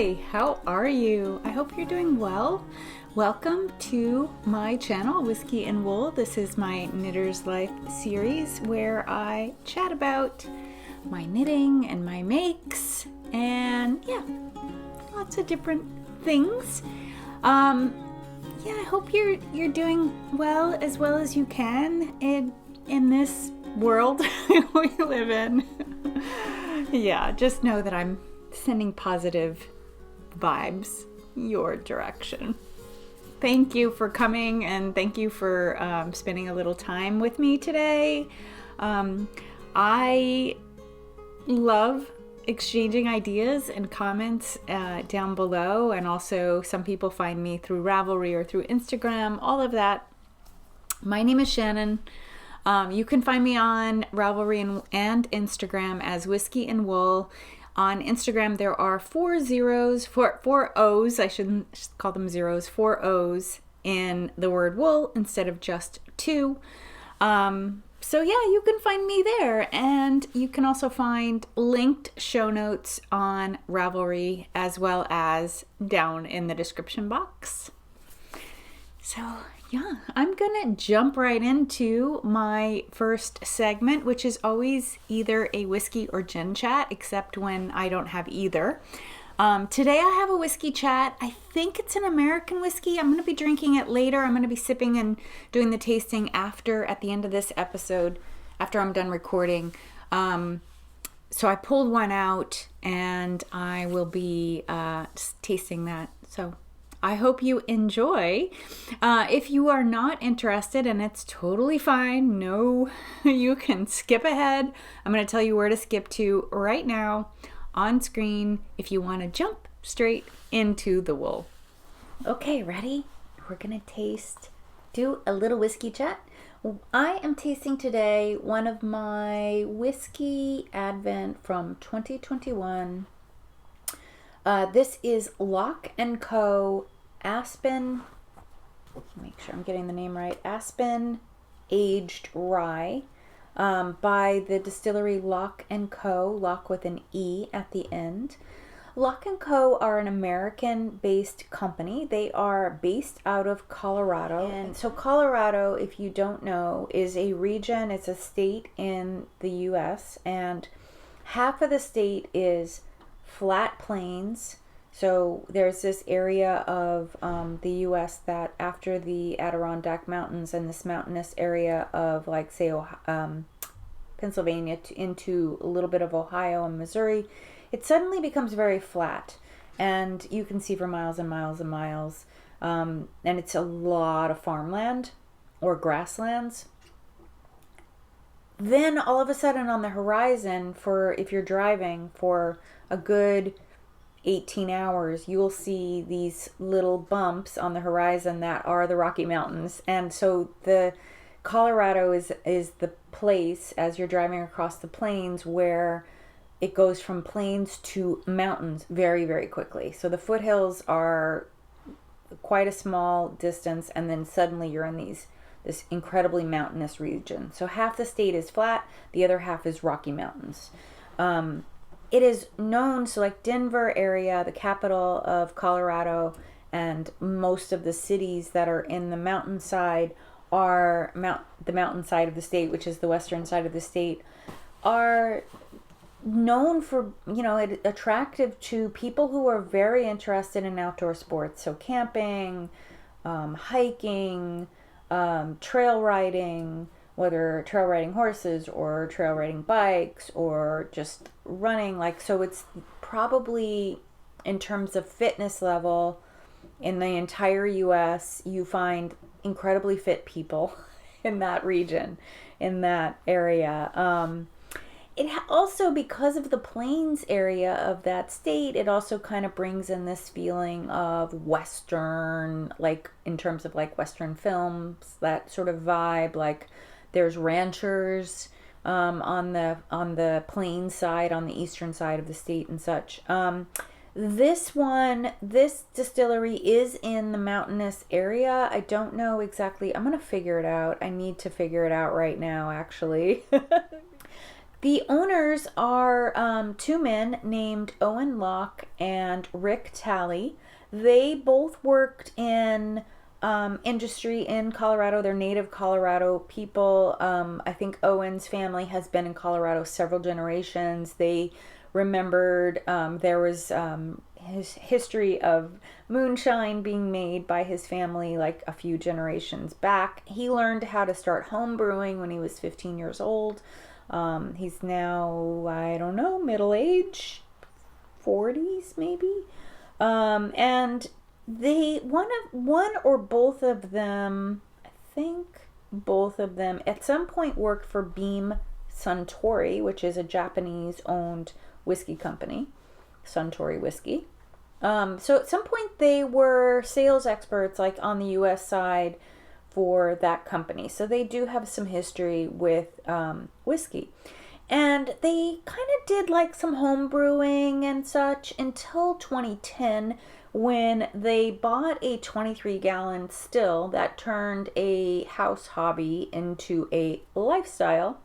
Hi, how are you? I hope you're doing well. Welcome to my channel, Whiskey and Wool. This is my Knitter's Life series where I chat about my knitting and my makes and lots of different things. I hope you're doing well as you can in this world we live in. Just know that I'm sending positive vibes your direction. Thank you for coming and thank you for spending a little time with me today. I love exchanging ideas and comments down below, and also some people find me through Ravelry or through Instagram, all of that. My name is Shannon. You can find me on Ravelry and Instagram as Whiskey and Wool. On Instagram, there are four O's, I shouldn't call them zeros, 4 O's in the word wool instead of just 2. You can find me there, and you can also find linked show notes on Ravelry as well as down in the description box. I'm gonna jump right into my first segment, which is always either a whiskey or gin chat, except when I don't have either. Today I have a whiskey chat. I think it's an American whiskey. I'm gonna be drinking it later. I'm gonna be sipping and doing the tasting at the end of this episode, after I'm done recording. So I pulled one out and I will be tasting that. So I hope you enjoy. If you are not interested, and it's totally fine, no, you can skip ahead. I'm going to tell you where to skip to right now on screen if you want to jump straight into the wool. Okay, ready? We're going to do a little whiskey chat. I am tasting today one of my whiskey advent from 2021. This is Locke & Co. Aspen, make sure I'm getting the name right, Aspen Aged Rye by the distillery Locke & Co., Locke with an E at the end. Locke & Co. are an American-based company. They are based out of Colorado. And so Colorado, if you don't know, is a region, it's a state in the U.S., and half of the state is flat plains. So there's this area of the U.S. that after the Adirondack Mountains and this mountainous area of Pennsylvania into a little bit of Ohio and Missouri, it suddenly becomes very flat, and you can see for miles and miles and miles, and it's a lot of farmland or grasslands. Then all of a sudden on the horizon, if you're driving for a good 18 hours, you'll see these little bumps on the horizon that are the Rocky Mountains. And so the Colorado is the place, as you're driving across the plains, where it goes from plains to mountains very, very quickly. So the foothills are quite a small distance, and then suddenly you're in this incredibly mountainous region. So half the state is flat, the other half is Rocky Mountains. It is known, so like Denver area, the capital of Colorado, and most of the cities that are in the mountainside are the mountainside of the state, which is the western side of the state, are known for, attractive to people who are very interested in outdoor sports. So camping, hiking, trail riding, whether trail riding horses or trail riding bikes or just running. So it's probably, in terms of fitness level, in the entire U.S., you find incredibly fit people in that region, in that area. It also, because of the plains area of that state, it also kind of brings in this feeling of Western, in terms of Western films, that sort of vibe. There's ranchers on the plains side, on the eastern side of the state and such. This distillery is in the mountainous area. I don't know exactly. I'm going to figure it out. I need to figure it out right now, actually. The owners are two men named Owen Locke and Rick Talley. They both worked in industry in Colorado. They're native Colorado people. I think Owen's family has been in Colorado several generations. They remembered there was his history of moonshine being made by his family like a few generations back. He learned how to start home brewing when he was 15 years old. He's now, I don't know, middle age, 40s maybe. And they, one or both of them, I think both of them at some point worked for Beam Suntory, which is a Japanese owned whiskey company, Suntory whiskey. So at some point they were sales experts like on the US side for that company. So they do have some history with whiskey. And they kind of did like some home brewing and such until 2010 when they bought a 23-gallon still that turned a house hobby into a lifestyle.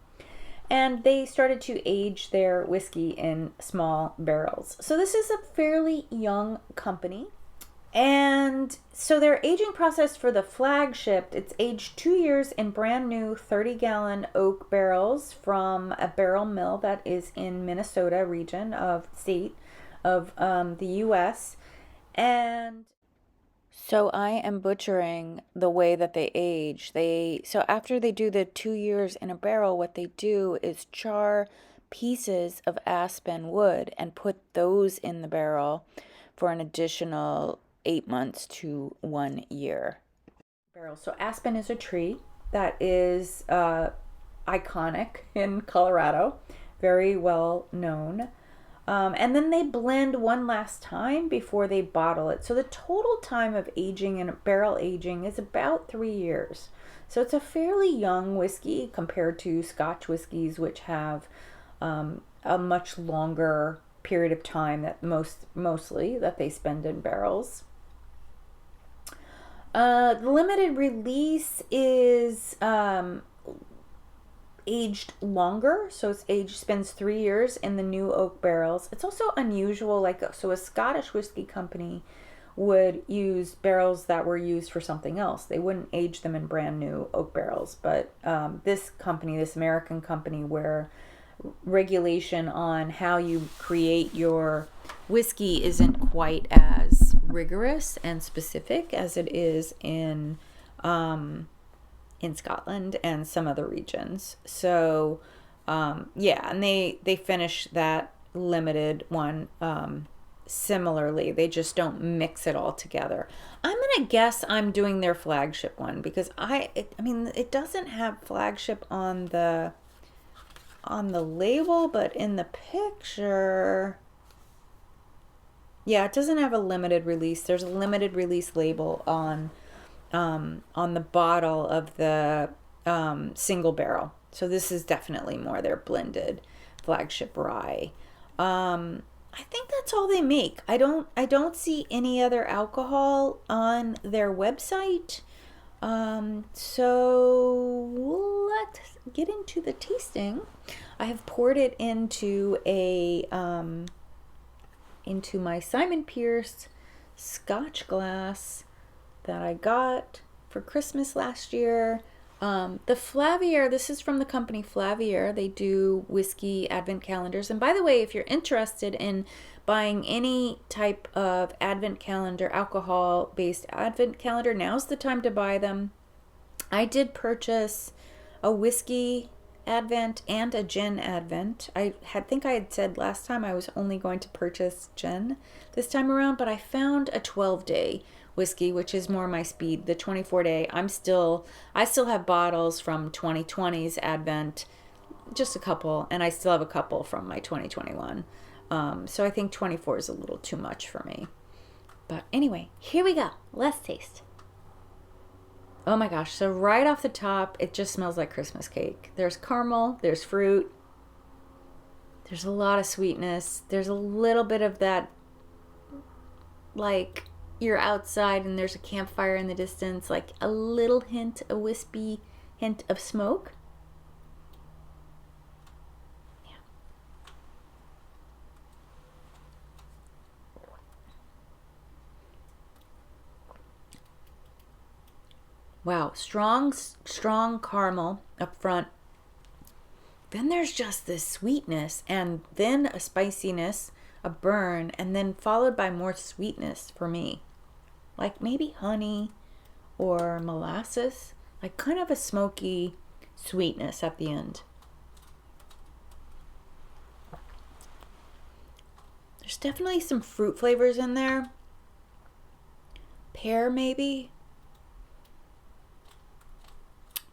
And they started to age their whiskey in small barrels. So this is a fairly young company. And so their aging process for the flagship, it's aged 2 years in brand new 30-gallon oak barrels from a barrel mill that is in Minnesota region of state of the U.S. And so I am butchering the way that they age. So after they do the 2 years in a barrel, what they do is char pieces of aspen wood and put those in the barrel for an additional 8 months to 1 year. So aspen is a tree that is iconic in Colorado, very well known. And then they blend one last time before they bottle it. So the total time of aging and barrel aging is about 3 years. So it's a fairly young whiskey compared to Scotch whiskeys, which have a much longer period of time that mostly that they spend in barrels. The limited release is aged longer, so spends 3 years in the new oak barrels. It's also unusual, so a Scottish whiskey company would use barrels that were used for something else. They wouldn't age them in brand new oak barrels, but this American company, where regulation on how you create your whiskey isn't quite as rigorous and specific as it is in Scotland and some other regions. So and they finish that limited one similarly. They just don't mix it all together. I'm gonna guess I'm doing their flagship one because it doesn't have flagship on the label, but in the picture, it doesn't have a limited release. There's a limited release label on the bottle of the single barrel. So this is definitely more their blended flagship rye. I think that's all they make. I don't see any other alcohol on their website. So let's get into the tasting. I have poured it into into my Simon Pierce Scotch glass that I got for Christmas last year. The Flavier, this is from the company Flavier. They do whiskey advent calendars. And by the way, if you're interested in buying any type of advent calendar, alcohol-based advent calendar, now's the time to buy them. I did purchase a whiskey advent and a gin advent. I think I had said last time I was only going to purchase gin this time around, but I found a 12-day whiskey, which is more my speed. The 24-day, I still have bottles from 2020's advent, just a couple, and I still have a couple from my 2021. So I think 24 is a little too much for me. But anyway, here we go. Let's taste. Oh my gosh, so right off the top, it just smells like Christmas cake. There's caramel, there's fruit, there's a lot of sweetness, there's a little bit of that, like you're outside and there's a campfire in the distance, like a little hint, a wispy hint of smoke. Yeah. Wow, strong caramel up front. Then there's just this sweetness, and then a spiciness, a burn, and then followed by more sweetness for me. Like maybe honey or molasses, like kind of a smoky sweetness at the end. There's definitely some fruit flavors in there. Pear maybe.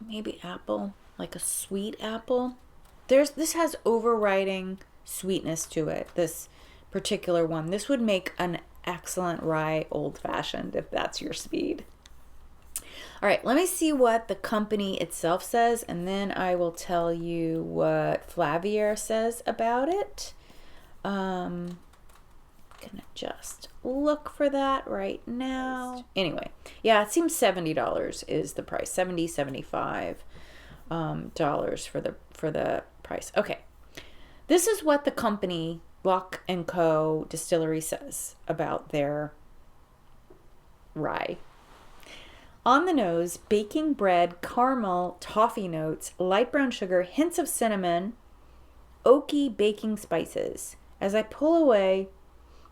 Maybe apple, like a sweet apple. This has overriding sweetness to it, this particular one. This would make an excellent rye old-fashioned if that's your speed. All right, let me see what the company itself says, and then I will tell you what Flavier says about it. Gonna just look for that right now. Anyway, yeah, it seems $70 is the price. $75 for the price. Okay, this is what the company Locke & Co. Distillery says about their rye. On the nose, baking bread, caramel, toffee notes, light brown sugar, hints of cinnamon, oaky baking spices. As I pull away,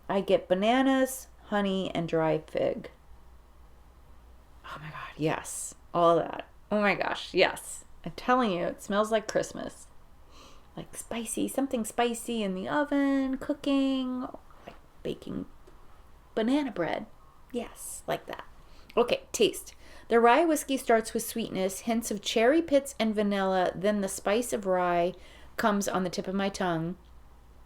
I get bananas, honey, and dried fig. Oh my God, yes. All of that. Oh my gosh, yes. I'm telling you, it smells like Christmas. Like spicy, something spicy in the oven, cooking, like baking banana bread. Yes, like that. Okay, taste. The rye whiskey starts with sweetness, hints of cherry pits and vanilla, then the spice of rye comes on the tip of my tongue.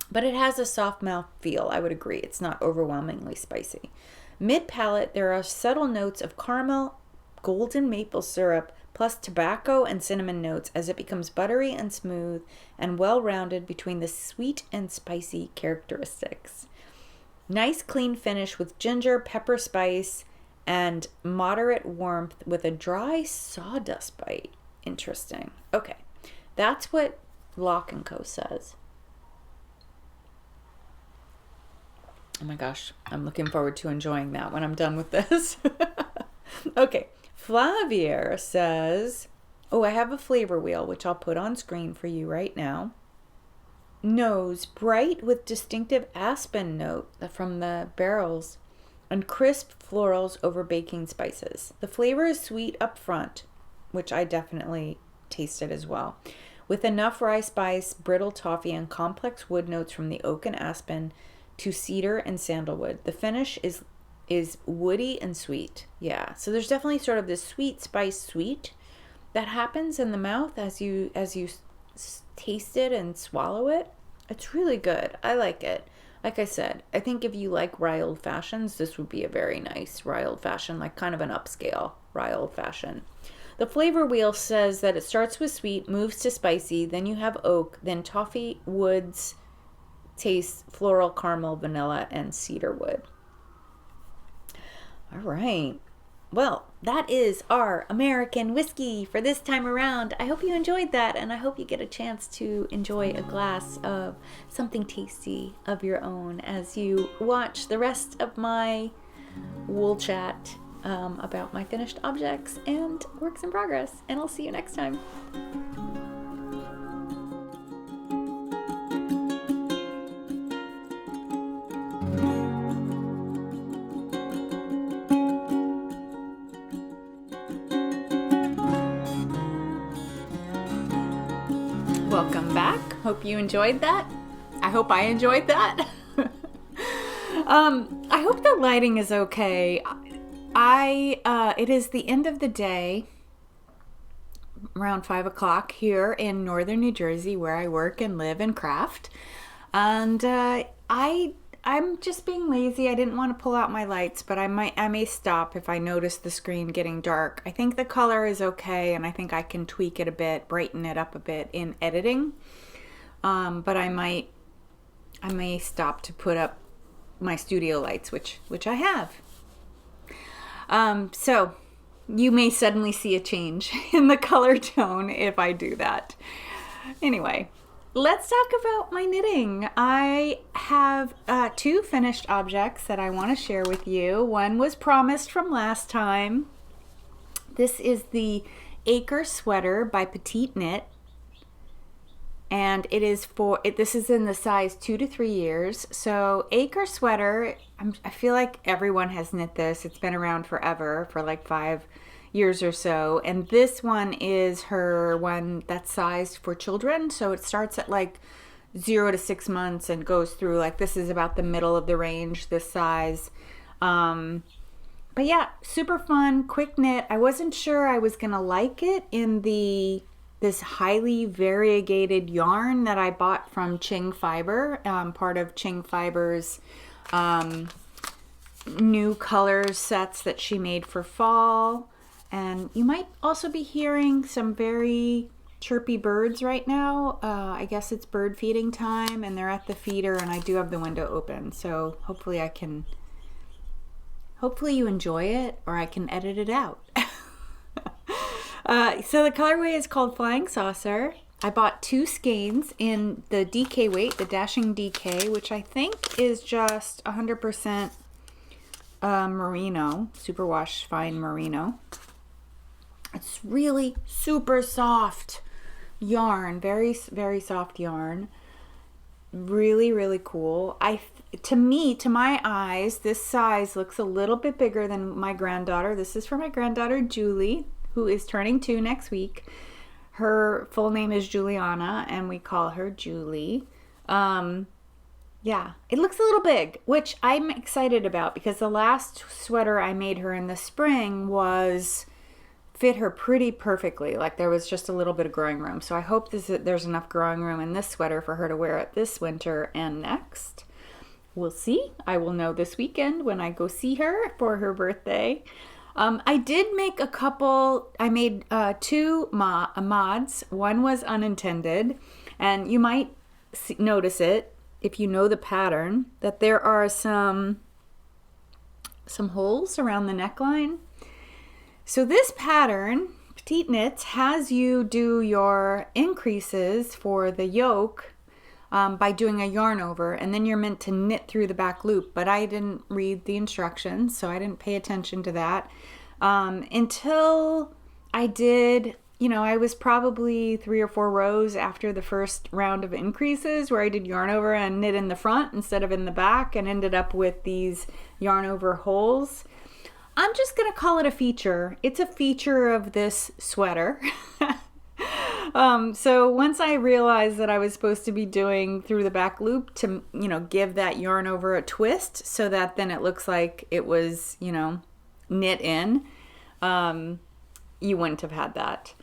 But it has a soft mouth feel, I would agree. It's not overwhelmingly spicy. Mid-palate, there are subtle notes of caramel, golden maple syrup, plus tobacco and cinnamon notes as it becomes buttery and smooth and well-rounded between the sweet and spicy characteristics. Nice clean finish with ginger, pepper spice, and moderate warmth with a dry sawdust bite. Interesting. Okay, that's what Locke & Co. says. Oh my gosh, I'm looking forward to enjoying that when I'm done with this. Okay, Flavier says, oh, I have a flavor wheel, which I'll put on screen for you right now. Nose, bright with distinctive aspen note from the barrels and crisp florals over baking spices. The flavor is sweet up front, which I definitely tasted as well, with enough rye spice, brittle toffee, and complex wood notes from the oak and aspen to cedar and sandalwood. The finish is woody and sweet. Yeah, so there's definitely sort of this sweet spice sweet that happens in the mouth as you taste it and swallow it. It's really good. I like it. Like I said, I think if you like rye old fashions, this would be a very nice rye old fashioned, like kind of an upscale rye old fashioned. The flavor wheel says that it starts with sweet, moves to spicy, then you have oak, then toffee, woods, taste, floral, caramel, vanilla, and cedar wood. All right. Well, that is our American whiskey for this time around. I hope you enjoyed that, and I hope you get a chance to enjoy a glass of something tasty of your own as you watch the rest of my wool chat about my finished objects and works in progress. And I'll see you next time. Welcome back. Hope you enjoyed that. I hope I enjoyed that. I hope the lighting is okay. It is the end of the day, around 5 o'clock here in northern New Jersey, where I work and live and craft. And I'm just being lazy. I didn't want to pull out my lights, but I may stop if I notice the screen getting dark. I think the color is okay, and I think I can tweak it a bit, brighten it up a bit in editing. But I may stop to put up my studio lights, which I have. So you may suddenly see a change in the color tone if I do that. Anyway, let's talk about my knitting. I have 2 finished objects that I want to share with you. One was promised from last time, This is the Acre Sweater by Petite Knit. And it is this is in the size 2 to 3 years. So Acre Sweater, I feel like everyone has knit this. It's been around forever, for like 5 years or so. And this one is her one that's sized for children. So it starts at like 0 to 6 months and goes through, like, this is about the middle of the range, this size. But yeah, super fun, quick knit. I wasn't sure I was gonna like it in this highly variegated yarn that I bought from Qing Fibre, part of Qing Fibre's new colors sets that she made for fall. And you might also be hearing some very chirpy birds right now. I guess it's bird feeding time and they're at the feeder, and I do have the window open, so hopefully you enjoy it, or I can edit it out. So the colorway is called Flying Saucer. I bought 2 skeins in the DK weight, the Dashing DK, which I think is just 100% merino, superwash fine merino. It's really super soft yarn, very, very soft yarn. Really, really cool. To my eyes, this size looks a little bit bigger than my granddaughter. This is for my granddaughter, Julie, who is turning 2 next week. Her full name is Juliana, and we call her Julie. Yeah, it looks a little big, which I'm excited about, because the last sweater I made her in the spring fit her pretty perfectly. Like, there was just a little bit of growing room. So I hope there's enough growing room in this sweater for her to wear it this winter and next. We'll see. I will know this weekend when I go see her for her birthday. I did make a couple. I made 2 mods. One was unintended, and you might notice it if you know the pattern, that there are some holes around the neckline. So this pattern, Petite Knits, has you do your increases for the yoke by doing a yarn over, and then you're meant to knit through the back loop. But I didn't read the instructions, so I didn't pay attention to that until I did. I was probably 3 or 4 rows after the first round of increases where I did yarn over and knit in the front instead of in the back, and ended up with these yarn over holes. I'm just going to call it a feature. It's a feature of this sweater. So once I realized that I was supposed to be doing through the back loop to, give that yarn over a twist so that then it looks like it was, knit in, you wouldn't have had that.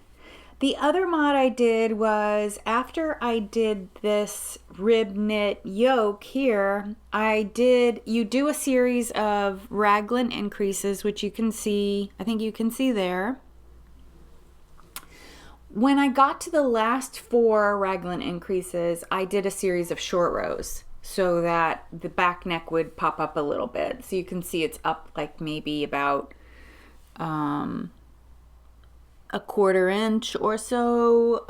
The other mod I did was, after I did this rib knit yoke here, you do a series of raglan increases, which you can see, I think you can see there. When I got to the last 4 raglan increases, I did a series of short rows so that the back neck would pop up a little bit. So you can see it's up like maybe about a 1/4 inch or so,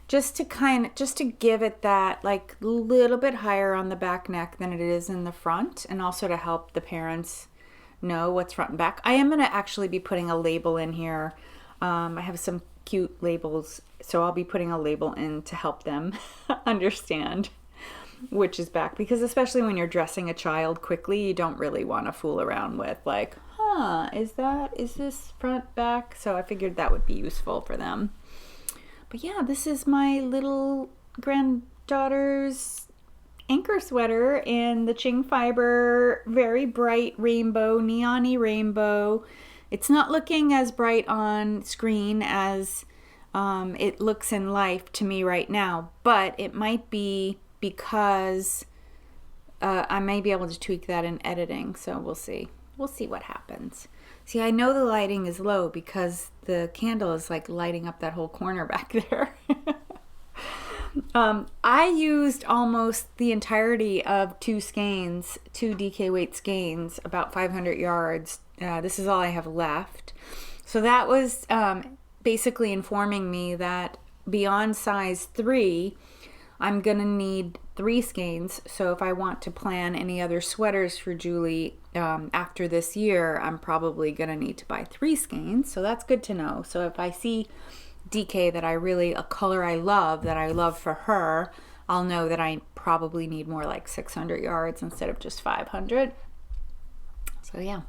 just to give it that like little bit higher on the back neck than it is in the front, and also to help the parents know what's front and back. I am going to actually be putting a label in here. I have some cute labels, so I'll be putting a label in to help them understand which is back, because especially when you're dressing a child quickly, you don't really want to fool around with like, is this front, back? So I figured that would be useful for them. But yeah, this is my little granddaughter's Anker sweater in the Qing Fibre, very bright rainbow, neon-y rainbow. It's not looking as bright on screen as it looks in life to me right now, but it might be because I may be able to tweak that in editing, so we'll see. We'll see what happens. See, I know the lighting is low because the candle is like lighting up that whole corner back there. I used almost the entirety of 2 skeins, 2 DK weight skeins, about 500 yards. This is all I have left. So that was basically informing me that beyond size 3, I'm gonna need 3 skeins. So if I want to plan any other sweaters for Julie after this year, I'm probably going to need to buy 3 skeins. So that's good to know. So if I see DK that a color I love, that I love for her, I'll know that I probably need more like 600 yards instead of just 500. So yeah,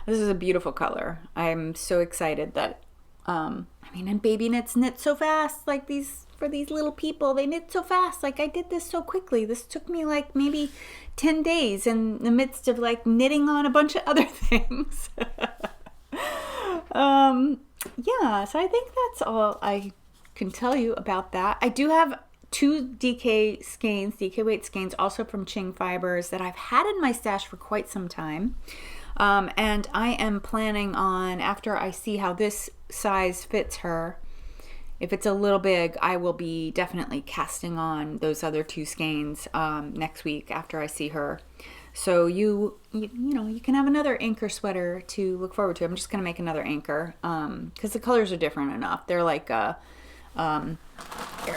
this is a beautiful color. I'm so excited that, and baby knit so fast, like for these little people, they knit so fast. Like I did this so quickly. This took me like maybe 10 days in the midst of like knitting on a bunch of other things. Yeah, so I think that's all I can tell you about that. I do have 2 DK weight skeins, also from Qing Fibers, that I've had in my stash for quite some time. And I am planning on, after I see how this size fits her, if it's a little big, I will be definitely casting on those other 2 skeins next week after I see her. So you can have another Anker sweater to look forward to. I'm just gonna make another Anker because the colors are different enough. They're like here,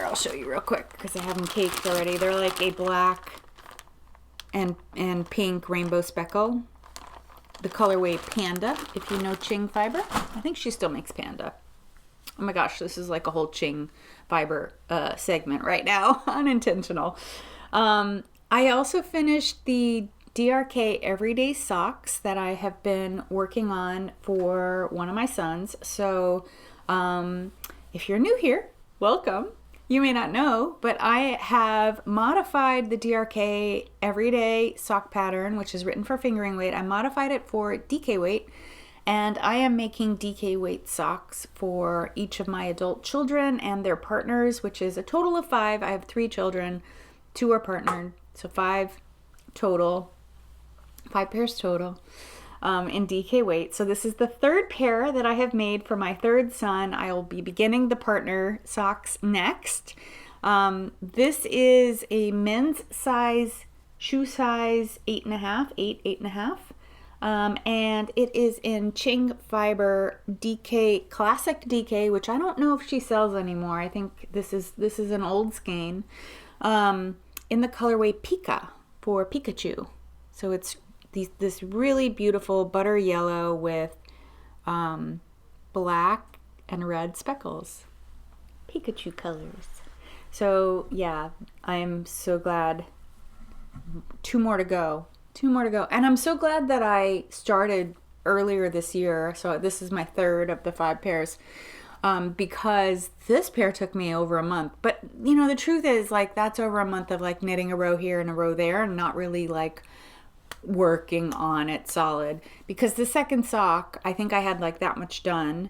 I'll show you real quick because I have them caked already. They're like a black and pink rainbow speckle. The colorway Panda, if you know Qing Fibre. I think she still makes Panda. Oh my gosh, this is like a whole Qing Fibre segment right now, unintentional. I also finished the DRK Everyday Socks that I have been working on for one of my sons. So if you're new here, welcome. You may not know, but I have modified the DRK Everyday Sock pattern, which is written for fingering weight. I modified it for DK weight, and I am making DK weight socks for each of my adult children and their partners, which is a total of 5. I have 3 children, 2 are partnered, so 5 total. 5 pairs total in DK weight. So this is the 3rd pair that I have made for my 3rd son. I will be beginning the partner socks next. This is a men's size, shoe size 8.5, and it is in Qing Fibre DK Classic DK, which I don't know if she sells anymore. I think this is an old skein in the colorway Pika for Pikachu. So it's this really beautiful butter yellow with black and red speckles. Pikachu colors. So yeah, I'm so glad. 2 more to go. And I'm so glad that I started earlier this year. So this is my 3rd of the 5 pairs. Because this pair took me over a month. But the truth is, like, that's over a month of like knitting a row here and a row there and not really like working on it solid, because the 2nd sock, I think I had like that much done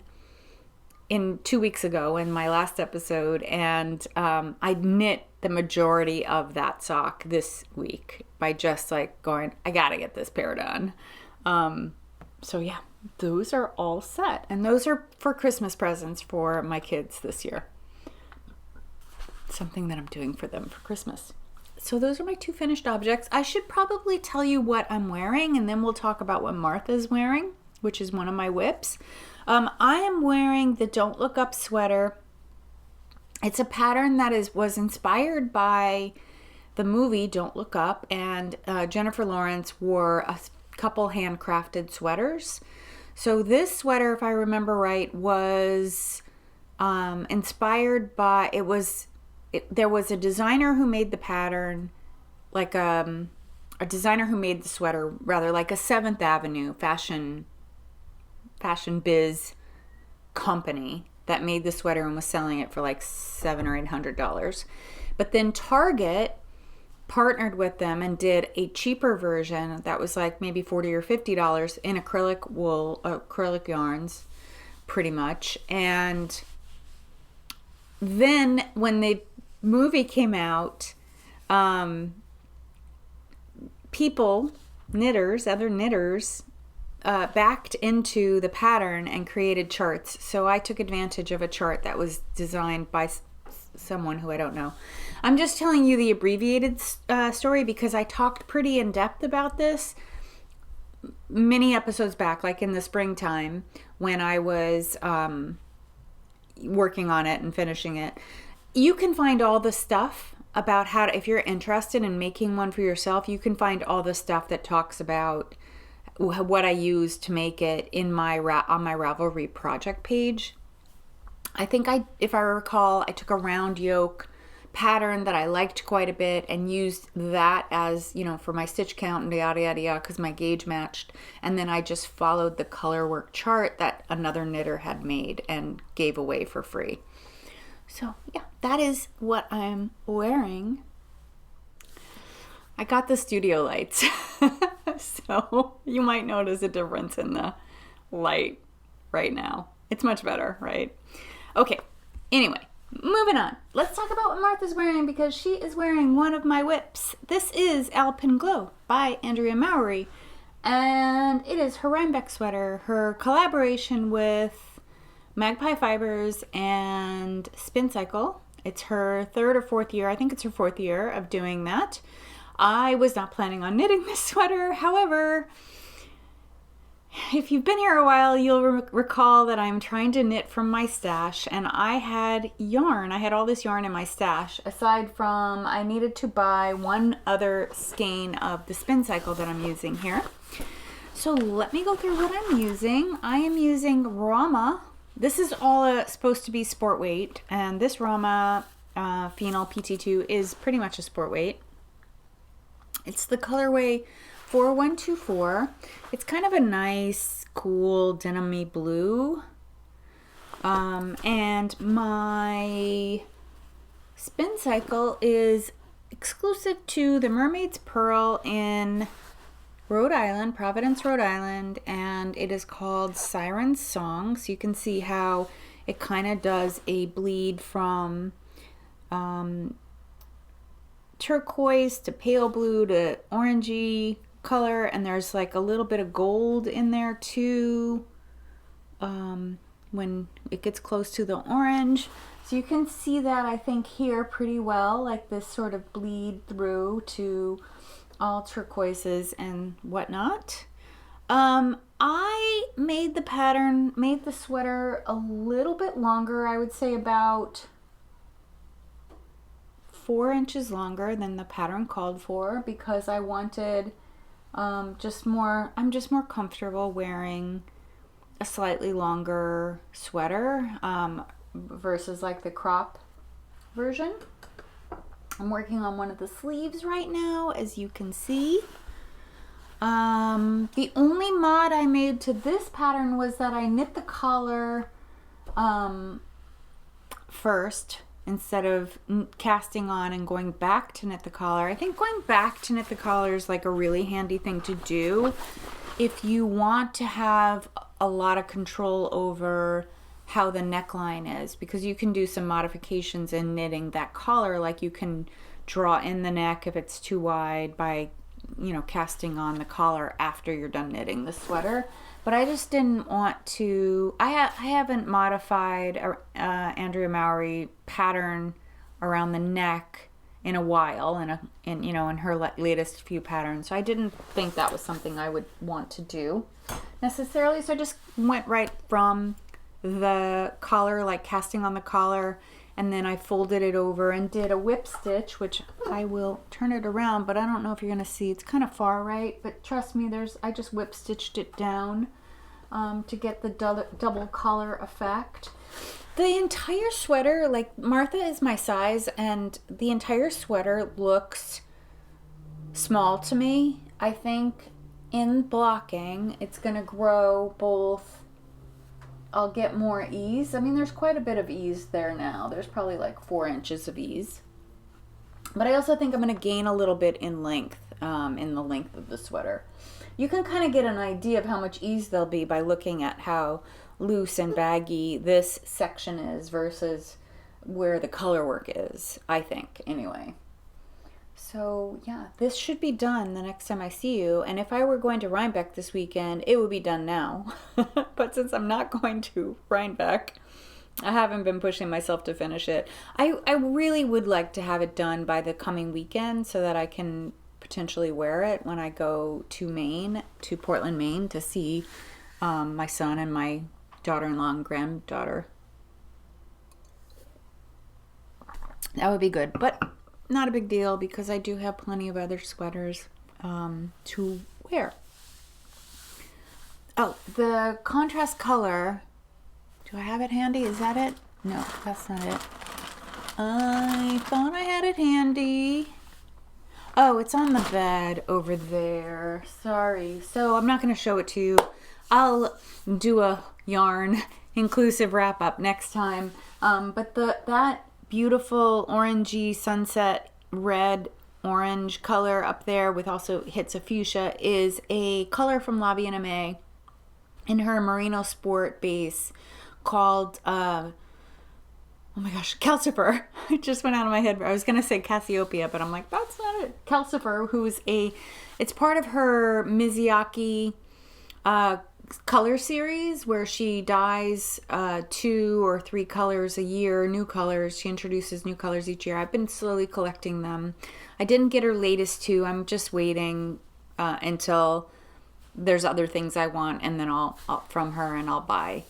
in 2 weeks ago in my last episode, and I knit the majority of that sock this week by just like going, I gotta get this pair done. So yeah, those are all set, and those are for Christmas presents for my kids this year. Something that I'm doing for them for Christmas. So those are my 2 finished objects. I should probably tell you what I'm wearing, and then we'll talk about what Martha's wearing, which is one of my whips. I am wearing the Don't Look Up sweater. It's a pattern that was inspired by the movie Don't Look Up, and Jennifer Lawrence wore a couple handcrafted sweaters. So this sweater, if I remember right, was inspired by, there was a designer who made the pattern, like a designer who made the sweater, rather, like a 7th Avenue fashion biz company that made the sweater and was selling it for like $700 or $800. But then Target partnered with them and did a cheaper version that was like maybe $40 or $50 in acrylic yarns, pretty much. And then when the movie came out, other knitters backed into the pattern and created charts. So I took advantage of a chart that was designed by someone who I don't know. I'm just telling you the abbreviated story because I talked pretty in depth about this many episodes back, like in the springtime when I was working on it and finishing it. You can find all the stuff about how to, if you're interested in making one for yourself, you can find all the stuff that talks about what I use to make it in my on my Ravelry project page. I think if I recall, I took a round yoke pattern that I liked quite a bit and used that as, you know, for my stitch count and yada yada yada, because my gauge matched. And then I just followed the color work chart that another knitter had made and gave away for free. So yeah, that is what I'm wearing. I got the studio lights, so you might notice a difference in the light right now. It's much better, right? Okay, anyway, moving on. Let's talk about what Martha's wearing, because she is wearing one of my whips. This is Alpine Glow by Andrea Mowry, and it is her Rhinebeck sweater, her collaboration with Magpie Fibers and Spin Cycle. It's her third or fourth year. I think it's her fourth year of doing that. I was not planning on knitting this sweater. However, if you've been here a while, you'll recall that I'm trying to knit from my stash, and I had yarn. I had all this yarn in my stash, aside from I needed to buy one other skein of the Spin Cycle that I'm using here. So let me go through what I'm using. I am using Rama. This is all supposed to be sport weight, and this Rama Phenol PT2 is pretty much a sport weight. It's the colorway 4124. It's kind of a nice, cool, denim-y blue. And my Spin Cycle is exclusive to the Mermaid's Pearl in Rhode Island, Providence, Rhode Island, and it is called Siren's Song. So you can see how it kind of does a bleed from turquoise to pale blue to orangey color, and there's like a little bit of gold in there too when it gets close to the orange. So you can see that, I think, here pretty well, like this sort of bleed through to all turquoises and whatnot. I made the sweater a little bit longer. I would say about 4 inches longer than the pattern called for, because I wanted I'm just more comfortable wearing a slightly longer sweater versus like the crop version. I'm working on one of the sleeves right now, as you can see. The only mod I made to this pattern was that I knit the collar first, instead of casting on and going back to knit the collar. I think going back to knit the collar is like a really handy thing to do if you want to have a lot of control over how the neckline is, because you can do some modifications in knitting that collar. Like you can draw in the neck if it's too wide by, you know, casting on the collar after you're done knitting the sweater. But I just didn't want to, I haven't modified Andrea Mowry pattern around the neck in a while, in her latest few patterns. So I didn't think that was something I would want to do necessarily. So I just went right from the collar, like casting on the collar, and then I folded it over and did a whip stitch, which I will turn it around, but I don't know if you're gonna see. It's kind of far right, but trust me, I just whip stitched it down to get the double collar effect. The entire sweater, like Martha is my size, and the entire sweater looks small to me. I think in blocking, it's gonna grow both. I'll get more ease. I mean, there's quite a bit of ease there now. There's probably like 4 inches of ease. But I also think I'm going to gain a little bit in length, in the length of the sweater. You can kind of get an idea of how much ease there'll be by looking at how loose and baggy this section is versus where the color work is, I think, anyway. So yeah, this should be done the next time I see you. And if I were going to Rhinebeck this weekend, it would be done now. But since I'm not going to Rhinebeck, I haven't been pushing myself to finish it. I really would like to have it done by the coming weekend so that I can potentially wear it when I go to Maine, to Portland, Maine, to see my son and my daughter-in-law and granddaughter. That would be good. But not a big deal because I do have plenty of other sweaters to wear. Oh, the contrast color. Do I have it handy? Is that it? No, that's not it. I thought I had it handy. Oh, it's on the bed over there. Sorry. So I'm not going to show it to you. I'll do a yarn inclusive wrap up next time. But that beautiful orangey sunset red orange color up there with also hits of fuchsia is a color from La Vie en Aimée in her Merino Sport base called oh my gosh, Calcifer. It just went out of my head. I was going to say Cassiopeia, but I'm like, that's not it. Calcifer, who's it's part of her Mizuyaki color series where she dyes 2 or 3 colors a year, new colors. She introduces new colors each year. I've been slowly collecting them. I didn't get her latest 2. I'm just waiting until there's other things I want, and then I'll from her, and I'll buy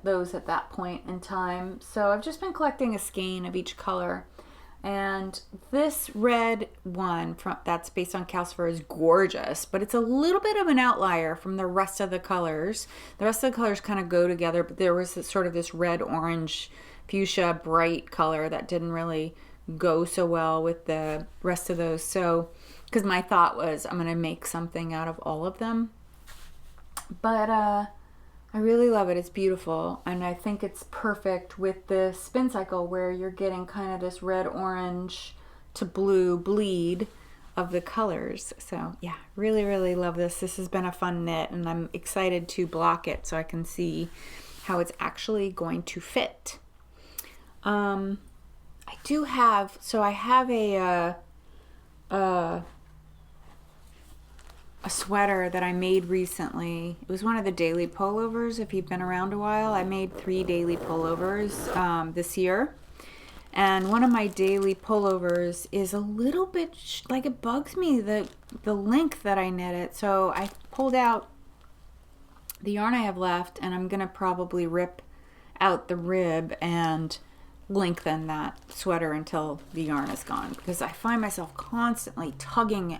those at that point in time. So I've just been collecting a skein of each color, and this red one that's based on Calcifer is gorgeous, but it's a little bit of an outlier from the rest of the colors. The rest of the colors kind of go together, but there was sort of this red orange fuchsia bright color that didn't really go so well with the rest of those. So because my thought was I'm going to make something out of all of them. But I really love it. It's beautiful. And I think it's perfect with the spin cycle where you're getting kind of this red, orange to blue bleed of the colors. So yeah, really, really love this. This has been a fun knit, and I'm excited to block it so I can see how it's actually going to fit. I have a sweater that I made recently. It was one of the daily pullovers. If you've been around a while, I made 3 daily pullovers this year. And one of my daily pullovers is a little bit like it bugs me, the length that I knit it. So I pulled out the yarn I have left, and I'm going to probably rip out the rib and lengthen that sweater until the yarn is gone, because I find myself constantly tugging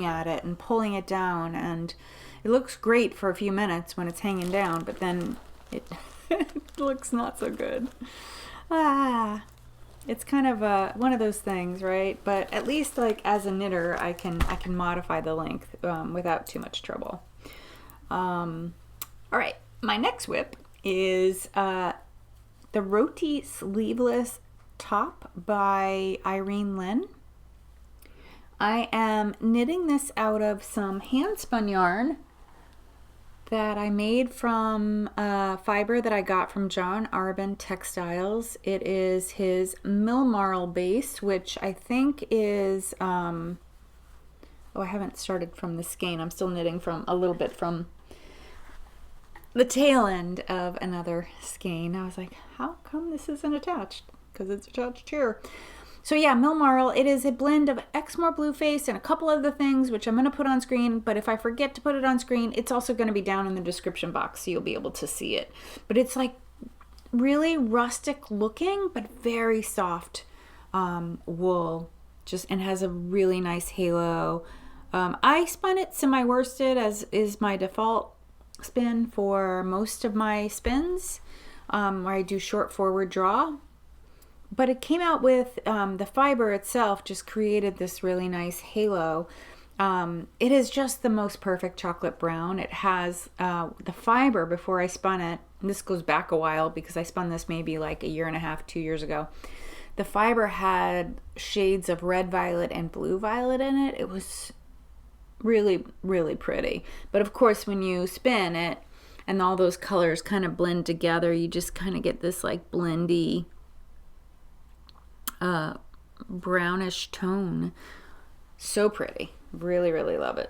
at it and pulling it down, and it looks great for a few minutes when it's hanging down, but then it looks not so good. It's kind of one of those things, right? But at least like as a knitter, I can modify the length without too much trouble. All right, my next whip is the Roti Sleeveless top by Irene Lin. I am knitting this out of some handspun yarn that I made from fiber that I got from John Arbon Textiles. It is his Marl base, which I think is, I haven't started from the skein. I'm still knitting from a little bit from the tail end of another skein. I was like, how come this isn't attached? Because it's attached here. So yeah, Marl, it is a blend of Exmoor Blueface and a couple other things, which I'm going to put on screen, but if I forget to put it on screen, it's also going to be down in the description box, so you'll be able to see it. But it's like really rustic looking, but very soft wool, and has a really nice halo. I spun it semi-worsted, as is my default spin for most of my spins, where I do short forward draw. But it came out with the fiber itself just created this really nice halo. It is just the most perfect chocolate brown. It has the fiber before I spun it. And this goes back a while because I spun this maybe like 1.5 years, 2 years ago. The fiber had shades of red violet and blue violet in it. It was really, really pretty. But of course, when you spin it and all those colors kind of blend together, you just kind of get this like blendy brownish tone. So pretty. Really, really love it.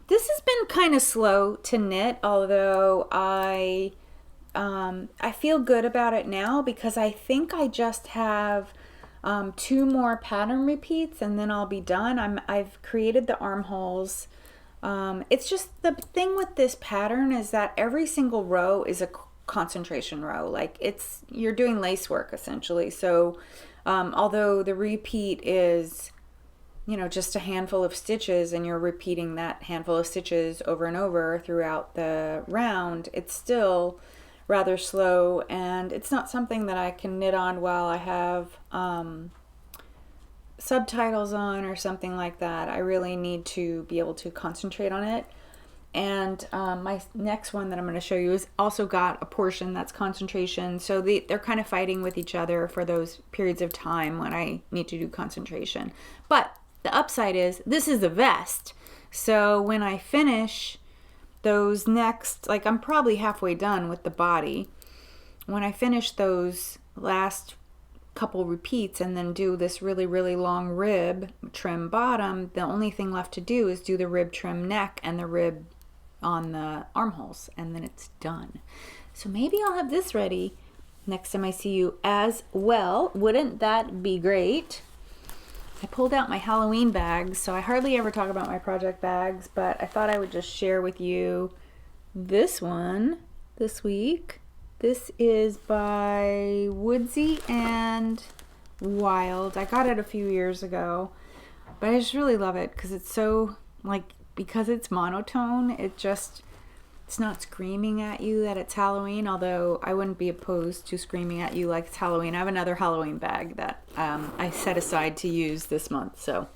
This has been kind of slow to knit, although I feel good about it now because I think I just have 2 more pattern repeats and then I'll be done. I've created the armholes. It's just the thing with this pattern is that every single row is a concentration row. Like you're doing lace work essentially. So Although the repeat is, you know, just a handful of stitches and you're repeating that handful of stitches over and over throughout the round, it's still rather slow, and it's not something that I can knit on while I have subtitles on or something like that. I really need to be able to concentrate on it. And my next one that I'm going to show you is also got a portion that's concentration. So they're kind of fighting with each other for those periods of time when I need to do concentration. But the upside is this is the vest. So when I finish those next, like I'm probably halfway done with the body. When I finish those last couple repeats and then do this really, really long rib trim bottom, the only thing left to do is do the rib trim neck and the rib on the armholes, and then it's done. So maybe I'll have this ready next time I see you as well. Wouldn't that be great? I pulled out my Halloween bags, so I hardly ever talk about my project bags, but I thought I would just share with you this one this week. This is by Woodsy and Wild. I got it a few years ago, but I just really love it because it's so, like, because it's monotone, it's not screaming at you that it's Halloween, although I wouldn't be opposed to screaming at you like it's Halloween. I have another Halloween bag that I set aside to use this month, so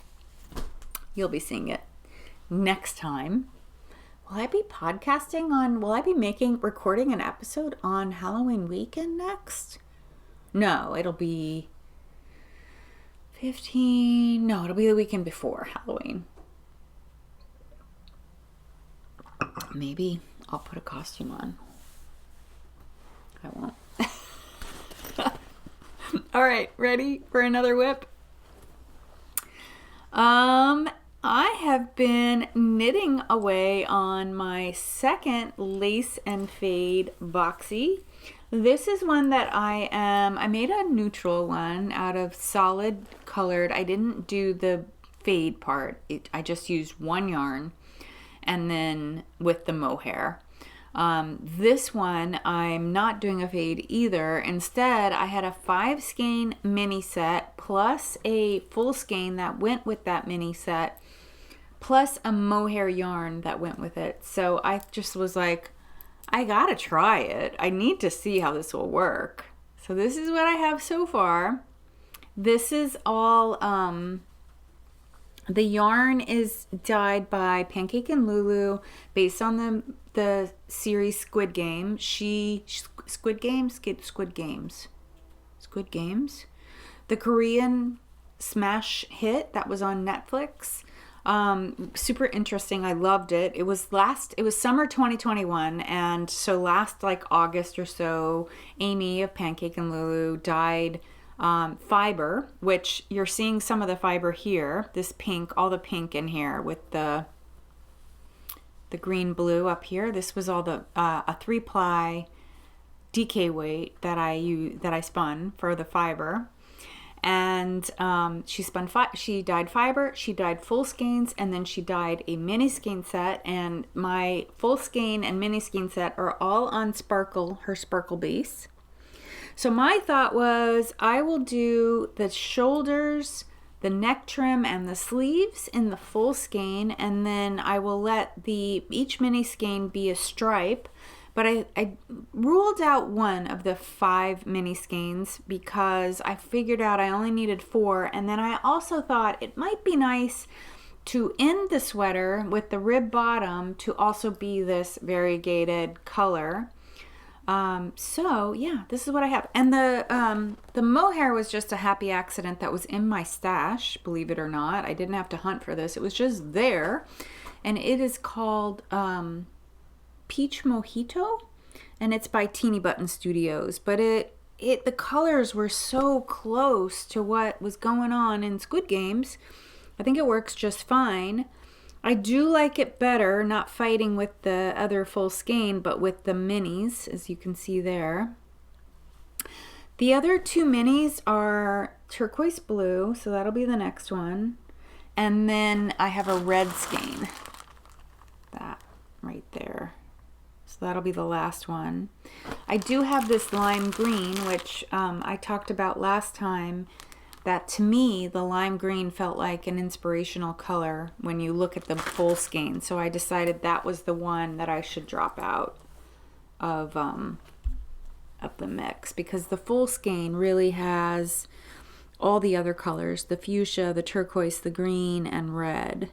you'll be seeing it next time. Will I be recording an episode on Halloween weekend next? No, it'll be it'll be the weekend before Halloween. Maybe I'll put a costume on. I won't. All right, ready for another whip? I have been knitting away on my second lace and fade boxy. This is one that I made a neutral one out of solid colored. I didn't do the fade part. I just used one yarn and then with the mohair. This one, I'm not doing a fade either. Instead, I had a 5 skein mini set plus a full skein that went with that mini set plus a mohair yarn that went with it. So I just was like, I gotta try it. I need to see how this will work. So this is what I have so far. This is all, the yarn is dyed by Pancake and Lulu based on the series Squid Game. Squid Games? The Korean smash hit that was on Netflix. Super interesting. I loved it. It was summer 2021, and so last like August or so, Amy of Pancake and Lulu dyed fiber, which you're seeing some of the fiber here, this pink, all the pink in here with the green blue up here. This was all the a 3-ply DK weight that I spun for the fiber. And she dyed fiber, she dyed full skeins, and then she dyed a mini skein set, and my full skein and mini skein set are all on her sparkle base. So my thought was I will do the shoulders, the neck trim, and the sleeves in the full skein, and then I will let each mini skein be a stripe. But I ruled out one of the 5 mini skeins because I figured out I only needed 4, and then I also thought it might be nice to end the sweater with the rib bottom to also be this variegated color. So yeah, this is what I have. And the mohair was just a happy accident that was in my stash, believe it or not. I didn't have to hunt for this. It was just there. And it is called Peach Mojito, and it's by Teeny Button Studios. But the colors were so close to what was going on in Squid Games. I think it works just fine. I do like it better, not fighting with the other full skein, but with the minis, as you can see there. The other 2 minis are turquoise blue, so that'll be the next one. And then I have a red skein. That right there. So that'll be the last one. I do have this lime green, which I talked about last time. that to me, the lime green felt like an inspirational color when you look at the full skein. So I decided that was the one that I should drop out of the mix, because the full skein really has all the other colors, the fuchsia, the turquoise, the green, and red.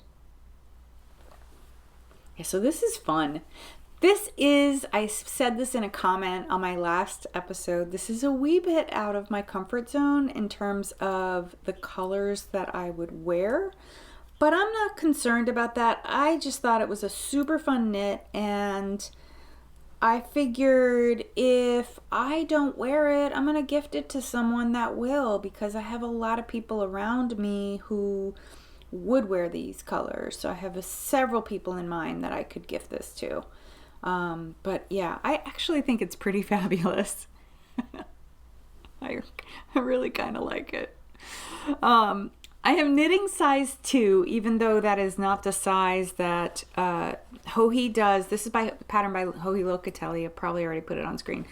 Yeah, so this is fun. This is, I said this in a comment on my last episode, this is a wee bit out of my comfort zone in terms of the colors that I would wear, but I'm not concerned about that. I just thought it was a super fun knit, and I figured if I don't wear it, I'm going to gift it to someone that will, because I have a lot of people around me who would wear these colors. So I have several people in mind that I could gift this to. But yeah, I actually think it's pretty fabulous. I really kind of like it. I am knitting size 2, even though that is not the size that Hohi does. This is patterned by Hohi Locatelli. I've probably already put it on screen.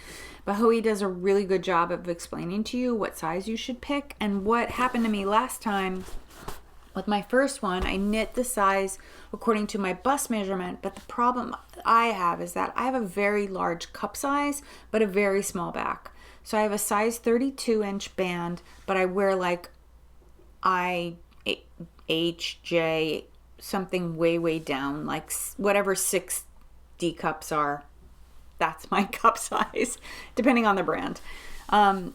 But Hohi does a really good job of explaining to you what size you should pick. And what happened to me last time with my first one, I knit the size according to my bust measurement, but the problem I have is that I have a very large cup size, but a very small back. So I have a size 32-inch band, but I wear like HJ, something way down, like whatever 6 D cups are. That's my cup size, depending on the brand.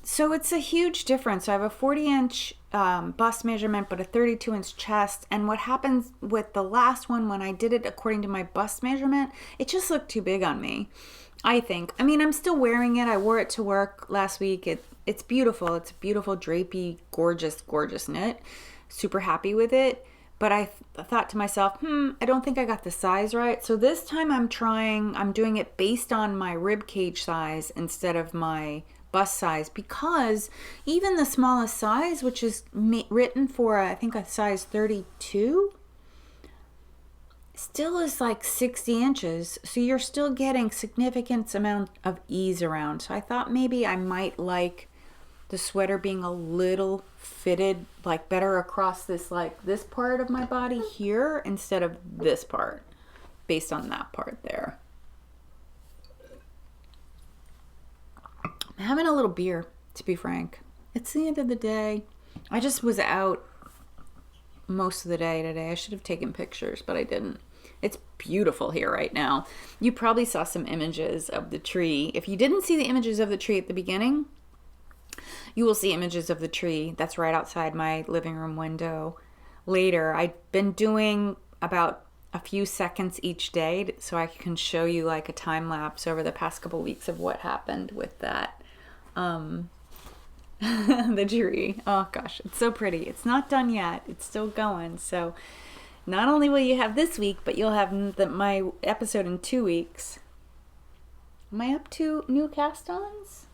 So it's a huge difference. So I have a 40-inch bust measurement, but a 32-inch chest. And what happens with the last one, when I did it according to my bust measurement, it just looked too big on me, I think. I mean, I'm still wearing it. I wore it to work last week. It's beautiful. It's a beautiful, drapey, gorgeous knit. Super happy with it. But I thought to myself, I don't think I got the size right. So this time I'm doing it based on my rib cage size instead of my bust size, because even the smallest size, which is written for I think a size 32, still is like 60 inches. So you're still getting significant amount of ease around. So I thought maybe I might like the sweater being a little fitted like better across this, like this part of my body here instead of this part, based on that part there. I'm having a little beer, to be frank. It's the end of the day. I just was out most of the day today. I should have taken pictures, but I didn't. It's beautiful here right now. You probably saw some images of the tree. If you didn't see the images of the tree at the beginning, you will see images of the tree that's right outside my living room window later. I've been doing about a few seconds each day so I can show you like a time lapse over the past couple weeks of what happened with that. The tree. Oh gosh, it's so pretty. It's not done yet. It's still going. So not only will you have this week, but you'll have my episode in 2 weeks. Am I up to new cast-ons?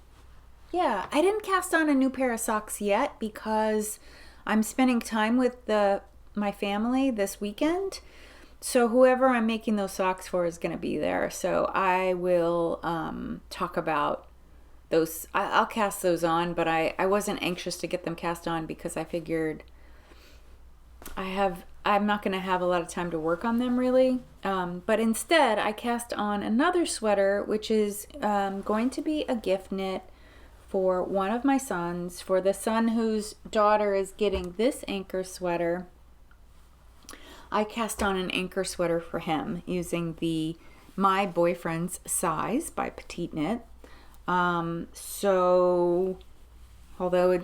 Yeah, I didn't cast on a new pair of socks yet because I'm spending time with my family this weekend. So whoever I'm making those socks for is going to be there. So I will talk about those. I'll cast those on, but I wasn't anxious to get them cast on because I figured I'm not going to have a lot of time to work on them really. But instead, I cast on another sweater, which is going to be a gift knit for one of my sons, for the son whose daughter is getting this Anker sweater. I cast on an Anker sweater for him using My Boyfriend's Size by Petite Knit. So, although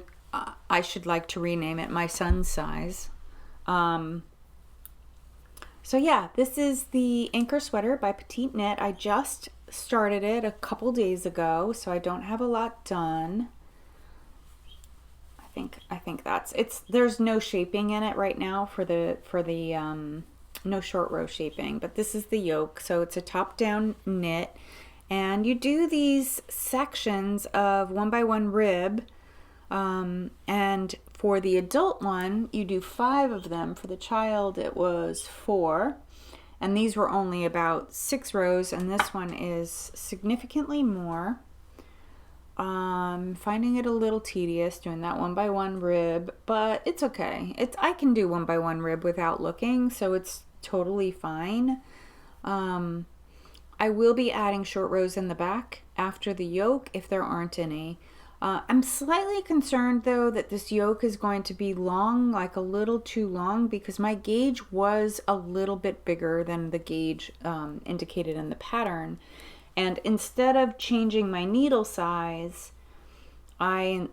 I should like to rename it My Son's Size. So yeah, this is the Anker sweater by Petite Knit. I just started it a couple days ago, so I don't have a lot done. I think that's it's. There's no shaping in it right now for the no short row shaping, but this is the yoke, so it's a top-down knit, and you do these sections of 1x1 rib, and for the adult one you do 5 of them. For the child it was 4, and these were only about 6 rows, and this one is significantly more. Finding it a little tedious doing that 1x1 rib, but it's okay. I can do 1x1 rib without looking, so it's totally fine. I will be adding short rows in the back after the yoke if there aren't any. I'm slightly concerned though that this yoke is going to be long, like a little too long, because my gauge was a little bit bigger than the gauge indicated in the pattern. And instead of changing my needle size, I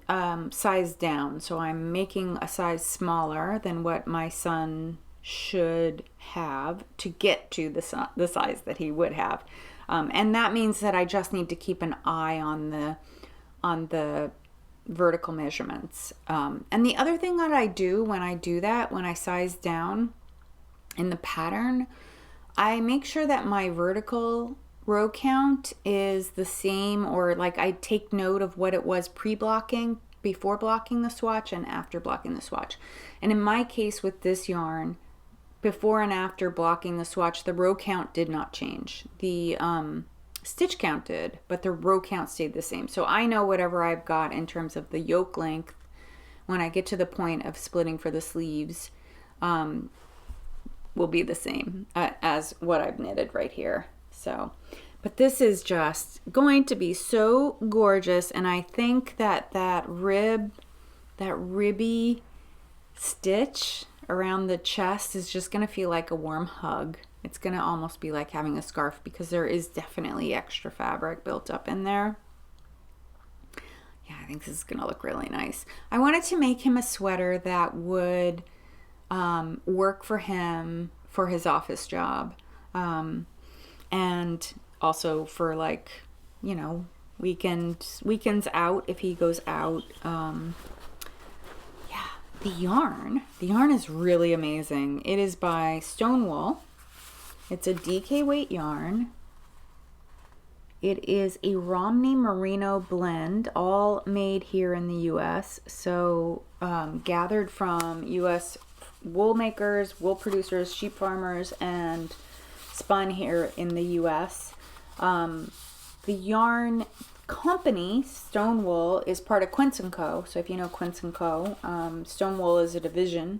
sized down. So I'm making a size smaller than what my son should have to get to the size that he would have. And that means that I just need to keep an eye on the vertical measurements. And the other thing that I do when I size down in the pattern, I make sure that my vertical row count is the same, or like I take note of what it was pre-blocking, before blocking the swatch, and after blocking the swatch. And in my case with this yarn, before and after blocking the swatch, the row count did not change. The stitch count did, but the row count stayed the same. So I know whatever I've got in terms of the yoke length when I get to the point of splitting for the sleeves will be the same as what I've knitted right here. So, but this is just going to be so gorgeous, and I think that ribby stitch around the chest is just going to feel like a warm hug. It's going to almost be like having a scarf, because there is definitely extra fabric built up in there. Yeah, I think this is going to look really nice. I wanted to make him a sweater that would work for him for his office job. And also for, like, you know, weekends out if he goes out. Yeah, the yarn is really amazing. It is by Stonewool. It's a DK weight yarn. It is a Romney Merino blend, all made here in the US. So gathered from US wool makers, wool producers, sheep farmers, and spun here in the US. The yarn company, Stonewool, is part of Quince & Co. So if you know Quince & Co., Stonewool is a division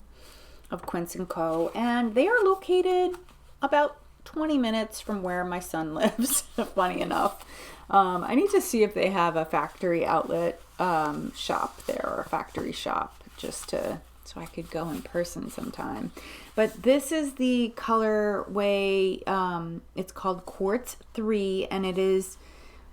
of Quince & Co. And they are located about 20 minutes from where my son lives, funny enough. I need to see if they have a factory outlet shop there, or a factory shop, so I could go in person sometime. But this is the colorway, it's called Quartz 3, and it is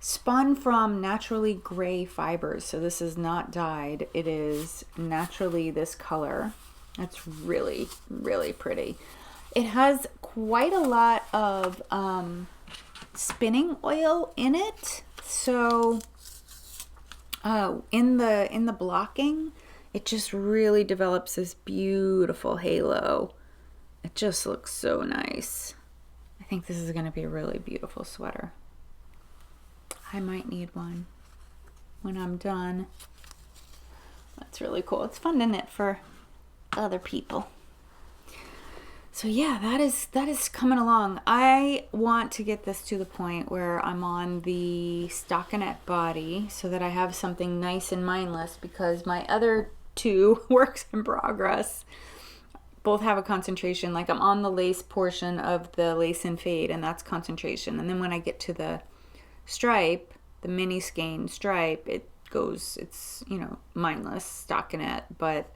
spun from naturally gray fibers. So this is not dyed, it is naturally this color. That's really, really pretty. It has quite a lot of spinning oil in it. So in the blocking, it just really develops this beautiful halo. It just looks so nice. I think this is going to be a really beautiful sweater. I might need one when I'm done. That's really cool. It's fun to knit for other people. So yeah, that is coming along. I want to get this to the point where I'm on the stockinette body so that I have something nice and mindless, because my other two works in progress both have a concentration. Like, I'm on the lace portion of the lace and fade, and that's concentration. And then when I get to the stripe, the mini skein stripe, it's, you know, mindless stockinette. But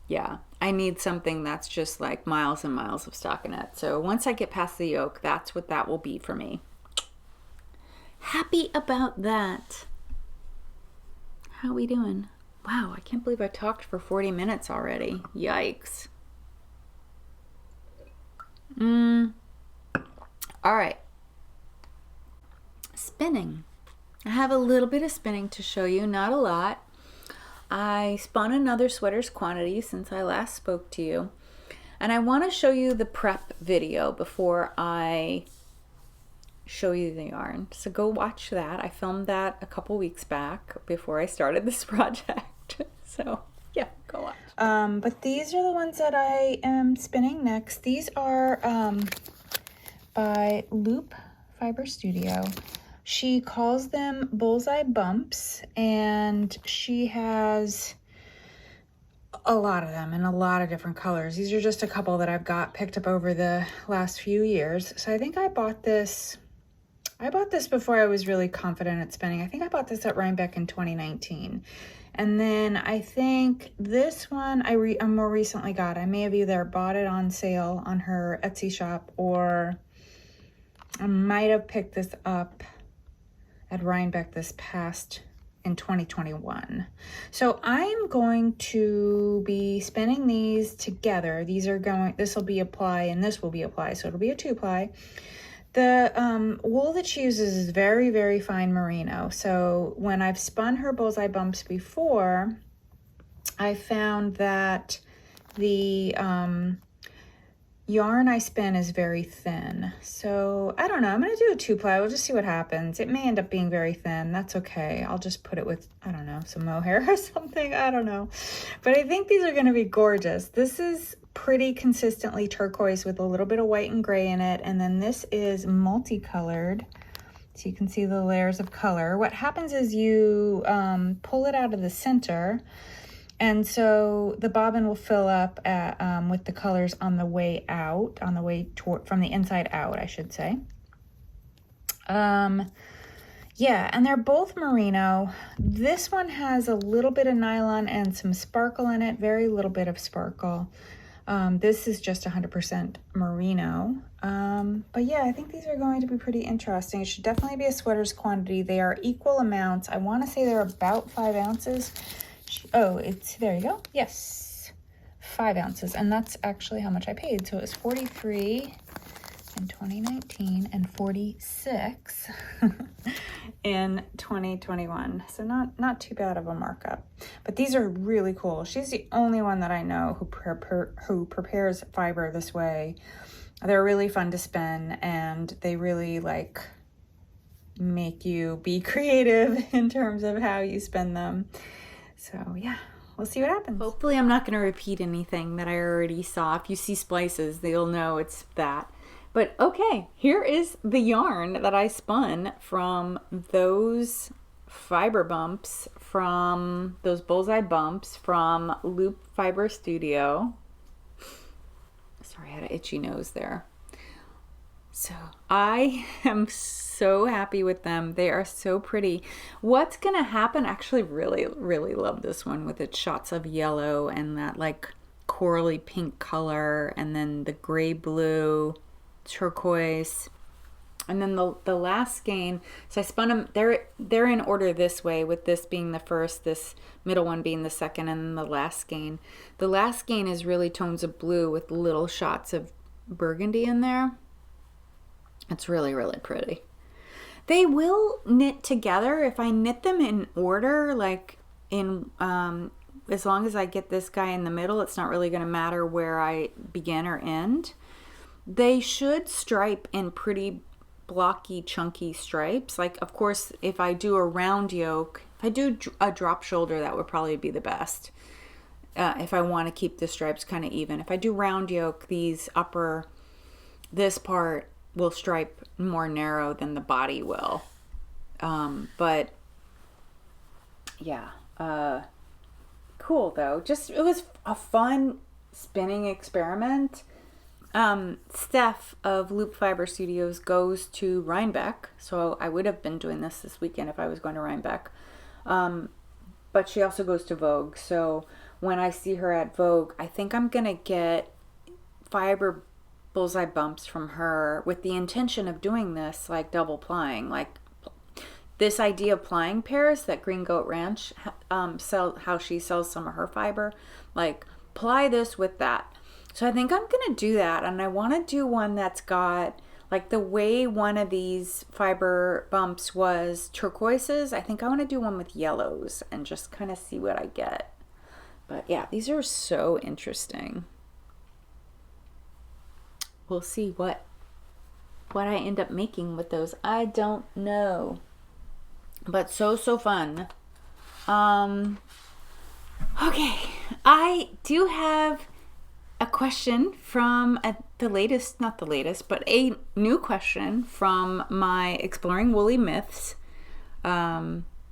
yeah, I need something that's just like miles and miles of stockinette. So once I get past the yoke, that's what that will be for me. Happy about that. How we doing? Wow, I can't believe I talked for 40 minutes already. Yikes. All right. Spinning. I have a little bit of spinning to show you, not a lot. I spun another sweater's quantity since I last spoke to you, and I want to show you the prep video before I show you the yarn. So go watch that. I filmed that a couple weeks back before I started this project. So yeah, go watch. But these are the ones that I am spinning next. These are by Loop Fiber Studio. She calls them bullseye bumps, and she has a lot of them in a lot of different colors. These are just a couple that I've got picked up over the last few years. So I think I bought this before I was really confident at spinning. I think I bought this at Rhinebeck in 2019. And then I think this one I more recently got. I may have either bought it on sale on her Etsy shop, or I might have picked this up at Rhinebeck this past in 2021. So I'm going to be spinning these together. This will be a ply and this will be a ply, so it'll be a 2-ply. The wool that she uses is very, very fine merino. So when I've spun her bullseye bumps before, I found that the yarn I spin is very thin. So I don't know, I'm gonna do a 2-ply. We'll just see what happens. It may end up being very thin. That's okay. I'll just put it with, I don't know, some mohair or something. I don't know. But I think these are gonna be gorgeous. This is pretty consistently turquoise with a little bit of white and gray in it. And then this is multicolored. So you can see the layers of color. What happens is you pull it out of the center, and so the bobbin will fill up with the colors on the way out, from the inside out, I should say. Yeah, and they're both merino. This one has a little bit of nylon and some sparkle in it, very little bit of sparkle. This is just 100% merino. But yeah, I think these are going to be pretty interesting. It should definitely be a sweater's quantity. They are equal amounts. I want to say they're about 5 ounces. There you go. Yes, 5 ounces. And that's actually how much I paid. So it was 43 in 2019 and 46 in 2021. So not too bad of a markup. But these are really cool. She's the only one that I know who prepares fiber this way. They're really fun to spin, and they really make you be creative in terms of how you spin them. So yeah, we'll see what happens. Hopefully I'm not going to repeat anything that I already saw. If you see splices, they'll know it's that. But okay, here is the yarn that I spun from those fiber bumps, from those bullseye bumps from Loop Fiber Studio. Sorry, I had an itchy nose there. So I am so happy with them. They are so pretty. What's gonna happen, actually really, really love this one with its shots of yellow and that corally pink color, and then the gray blue, turquoise, and then the last skein. So I spun them, they're in order this way, with this being the first, this middle one being the second, and then the last skein. The last skein is really tones of blue with little shots of burgundy in there. It's really, really pretty. They will knit together if I knit them in order, as long as I get this guy in the middle, it's not really going to matter where I begin or end. They should stripe in pretty blocky, chunky stripes. Of course, if I do a round yoke, if I do a drop shoulder, that would probably be the best. If I want to keep the stripes kind of even. If I do round yoke, this part will stripe more narrow than the body will. But yeah, cool though. It was a fun spinning experiment. Steph of Loop Fiber Studios goes to Rhinebeck, so I would have been doing this weekend if I was going to Rhinebeck. But she also goes to Vogue, so when I see her at Vogue, I think I'm gonna get fiber bullseye bumps from her with the intention of doing this double plying, this idea of plying pairs that Green Goat Ranch how she sells some of her fiber, ply this with that. So I think I'm gonna do that, and I want to do one that's got the way one of these fiber bumps was turquoises. I think I want to do one with yellows and just kind of see what I get. But yeah, these are so interesting. We'll see what I end up making with those. I don't know, but so fun. Okay, I do have a question from the latest, not the latest, but a new question from my Exploring Woolly Myths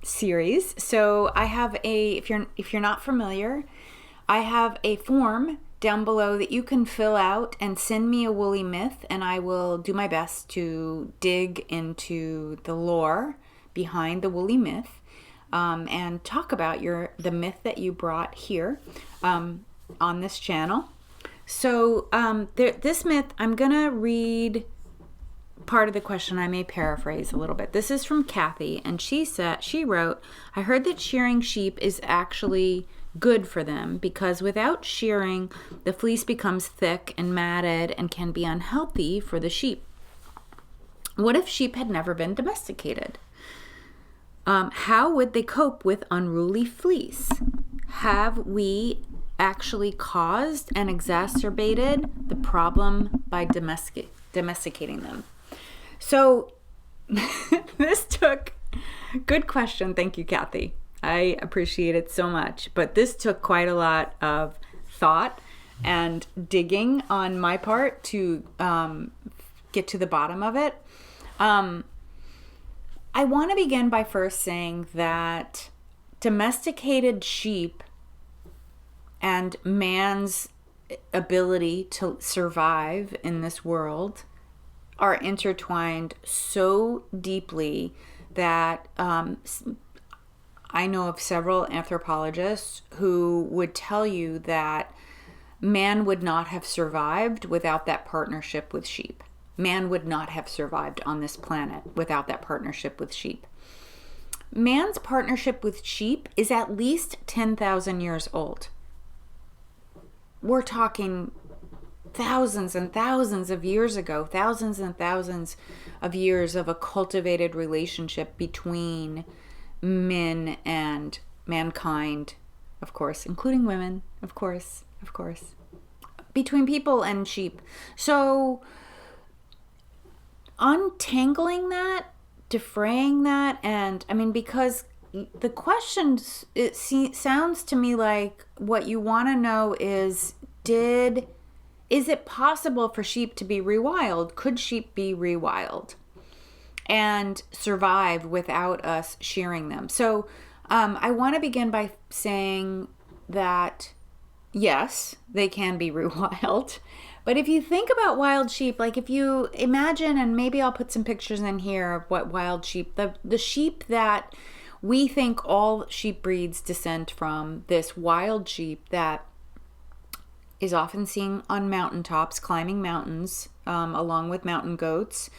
series. So I have if you're not familiar, I have a form down below that you can fill out and send me a woolly myth, and I will do my best to dig into the lore behind the woolly myth, and talk about the myth that you brought here on this channel. So this myth, I'm gonna read part of the question. I may paraphrase a little bit. This is from Kathy, and she wrote, "I heard that shearing sheep is actually good for them because without shearing, the fleece becomes thick and matted and can be unhealthy for the sheep. What if sheep had never been domesticated? How would they cope with unruly fleece? Have we actually caused and exacerbated the problem by domesticating them?" So this took, good question. Thank you, Kathy. I appreciate it so much. But this took quite a lot of thought and digging on my part to get to the bottom of it. I want to begin by first saying that domesticated sheep and man's ability to survive in this world are intertwined so deeply that I know of several anthropologists who would tell you that man would not have survived without that partnership with sheep. Man would not have survived on this planet without that partnership with sheep. Man's partnership with sheep is at least 10,000 years old. We're talking thousands and thousands of years ago, thousands and thousands of years of a cultivated relationship between men and mankind, of course, including women, of course, between people and sheep. So untangling that, defraying that, and I mean, because the questions, sounds to me like what you want to know is it possible for sheep to be rewild? Could sheep be rewild and survive without us shearing them? So I want to begin by saying that yes, they can be rewild. But if you think about wild sheep, like if you imagine, and maybe I'll put some pictures in here of what wild sheep, the sheep that we think all sheep breeds descend from, this wild sheep that is often seen on mountaintops, climbing mountains, along with mountain goats.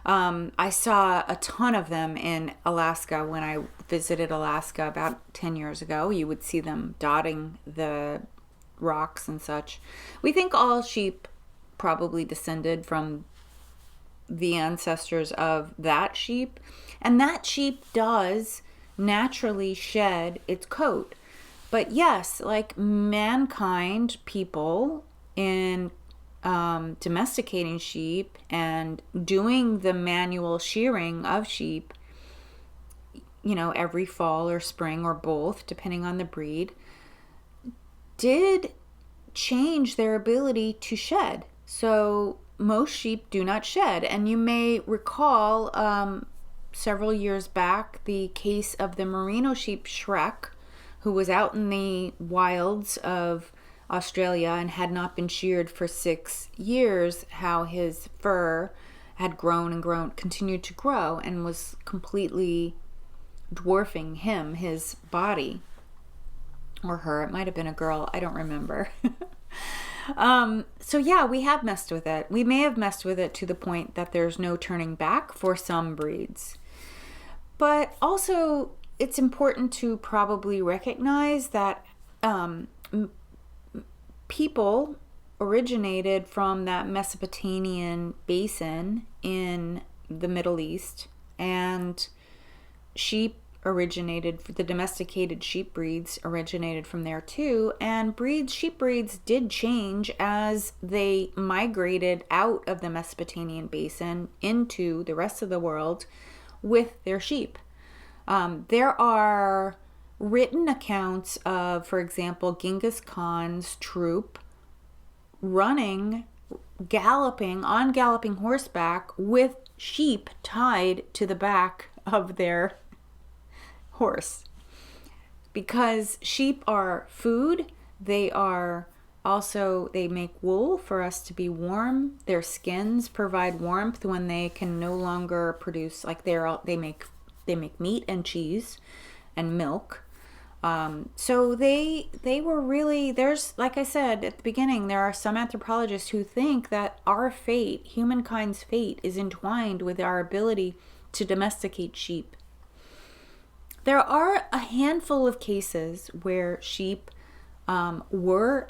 I saw a ton of them in Alaska when I visited Alaska about 10 years ago. You would see them dotting the rocks and such. We think all sheep probably descended from the ancestors of that sheep, and that sheep does naturally shed its coat. But yes, like mankind, people in domesticating sheep and doing the manual shearing of sheep, every fall or spring or both, depending on the breed, did change their ability to shed. So most sheep do not shed. And you may recall several years back the case of the merino sheep Shrek, who was out in the wilds of Australia and had not been sheared for 6 years, how his fur had grown and grown, continued to grow, and was completely dwarfing his body. Or her, it might have been a girl, I don't remember. So yeah, we have messed with it. We may have messed with it to the point that there's no turning back for some breeds. But also, it's important to probably recognize that people originated from that Mesopotamian basin in the Middle East, and sheep originated, the domesticated sheep breeds originated from there too, and sheep breeds did change as they migrated out of the Mesopotamian basin into the rest of the world with their sheep. There are written accounts of, for example, Genghis Khan's troop running, galloping on galloping horseback with sheep tied to the back of their horse. Because sheep are food, they make wool for us to be warm. Their skins provide warmth when they can no longer produce, like they make meat and cheese and milk. So they were really, there's, like I said at the beginning, there are some anthropologists who think that our fate, humankind's fate, is entwined with our ability to domesticate sheep. There are a handful of cases where sheep were